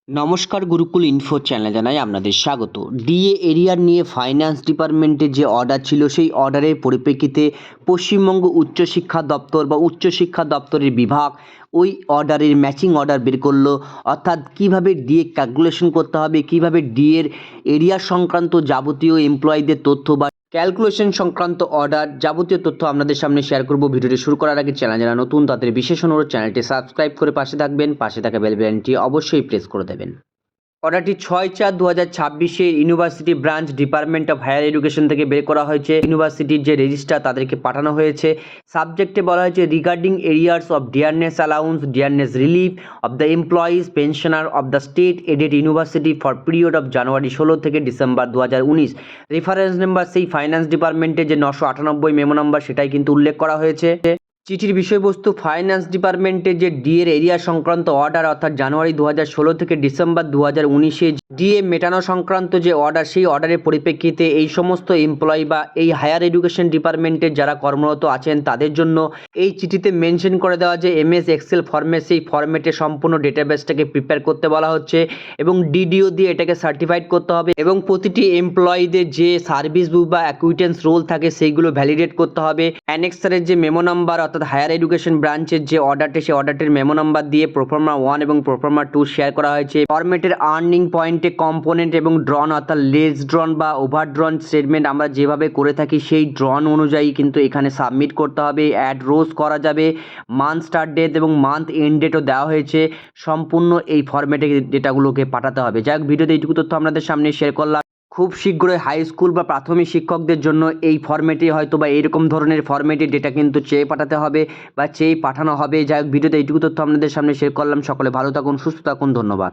নমস্কার, গুরুকুল ইনফো চ্যানেলে জানাই আপনাদের স্বাগত। ডিএ এরিয়ার নিয়ে ফাইন্যান্স ডিপার্টমেন্টের যে অর্ডার ছিল সেই অর্ডারের পরিপ্রেক্ষিতে পশ্চিমবঙ্গ উচ্চশিক্ষা দপ্তর বা উচ্চশিক্ষা দপ্তরের বিভাগ ওই অর্ডারের ম্যাচিং অর্ডার বের করলো। অর্থাৎ কীভাবে ডিএ ক্যালকুলেশন করতে হবে, কীভাবে ডিএর এরিয়া সংক্রান্ত যাবতীয় এমপ্লয়ীদের তথ্য বা ক্যালকুলেশন সংক্রান্ত অর্ডার যাবতীয় তথ্য আপনাদের সামনে শেয়ার করব। ভিডিওটি শুরু করার আগে চ্যানেল যারা নতুন তাদের বিশেষ অনুরোধ, চ্যানেলটি সাবস্ক্রাইব করে পাশে থাকবেন, পাশে থাকা বেল বাটনটি অবশ্যই প্রেস করে দেবেন। অর্ডারটি 6/4/2026 university branch department of higher education থেকে বের করা হয়েছে। ইউনিভার্সিটির যে রেজিস্ট্রার তাদেরকে পাঠানো হয়েছে। সাবজেক্টে বলা হয়েছে regarding arrears of dearness allowance, dearness relief of the employees pensioner of the state aided university for period of January 16 থেকে ডিসেম্বর 2019। রেফারেন্স নাম্বার সেই ফাইন্যান্স ডিপার্টমেন্টের যে 998 মেমো নাম্বার সেটাই কিন্তু উল্লেখ করা হয়েছে। চিঠির বিষয়বস্তু ফাইন্যান্স ডিপার্টমেন্টের যে ডিএর এরিয়া সংক্রান্ত অর্ডার, অর্থাৎ জানুয়ারি 2016 থেকে ডিসেম্বর 2019-এ ডিএ মেটানো সংক্রান্ত যে অর্ডার, সেই অর্ডারের পরিপ্রেক্ষিতে এই সমস্ত এমপ্লয়ি বা এই হায়ার এডুকেশন ডিপার্টমেন্টের যারা কর্মরত আছেন তাদের জন্য এই চিঠিতে মেনশন করে দেওয়া যে এমএস এক্সেল ফর্মে সেই ফরম্যাটে সম্পূর্ণ ডেটাবেসটাকে প্রিপেয়ার করতে বলা হচ্ছে এবং ডিডিও দিয়ে এটাকে সার্টিফাইড করতে হবে এবং প্রতিটি এমপ্লয়ীদের যে সার্ভিস বুক বা অ্যাকুইটেন্স রোল থাকে সেইগুলো ভ্যালিডেট করতে হবে। অ্যানেক্সারের যে মেমো নাম্বার অর্থাৎ হায়ার এডুকেশন ব্রাঞ্চের যে অর্ডারটি, সেই অর্ডারটির মেমো নাম্বার দিয়ে প্রোফর্মা 1 এবং প্রোফর্মা 2 শেয়ার করা হয়েছে। ফরম্যাটের আর্নিং পয়েন্টে কম্পোনেন্ট এবং ড্রন অর্থাৎ লেস ড্রন বা ওভার ড্রন স্টেটমেন্ট আমরা যেভাবে করে থাকি সেই ড্রন অনুযায়ী কিন্তু এখানে সাবমিট করতে হবে। অ্যাড রোজ করা যাবে, মান্থ স্টার্ট ডেট এবং মান্থ এন্ড ডেটও দেওয়া হয়েছে। সম্পূর্ণ এই ফরম্যাটে ডেটাগুলোকে পাঠাতে হবে। যাই হোক, ভিডিওতে এইটুকু তথ্য আপনাদের সামনে শেয়ার করলাম। খুব শীঘ্রই হাই স্কুল বা প্রাথমিক শিক্ষকদের জন্য এই ফরম্যাটে হয়তো বা এরকম ধরনের ফরম্যাটে ডেটা কিন্তু চেয়ে পাঠাতে হবে বা চেয়ে পাঠানো হবে। যাই হোক, ভিডিওতে এইটুকু তথ্য আপনাদের সামনে শেয়ার করলাম। সকলে ভালো থাকুন, সুস্থ থাকুন, ধন্যবাদ।